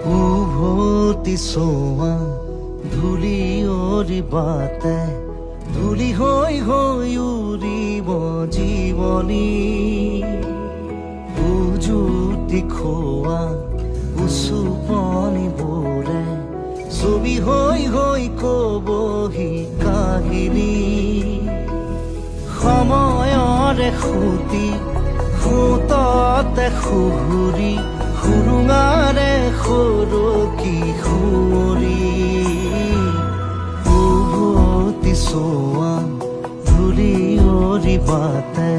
উভতি চোৱা ধূলি অৰিবাতে ধূলি হৈ হৈ উৰিব জীৱনী উজুতি খোৱা উচুপনিবোৰে ছবি হৈ হৈ কবহি কাহিনী সময়ৰে সুতি সুততে সুহুৰি সুৰুঙাৰে সৰকি সুঁৱৰি উভতি চোৱা ধূলি অৰিবাতে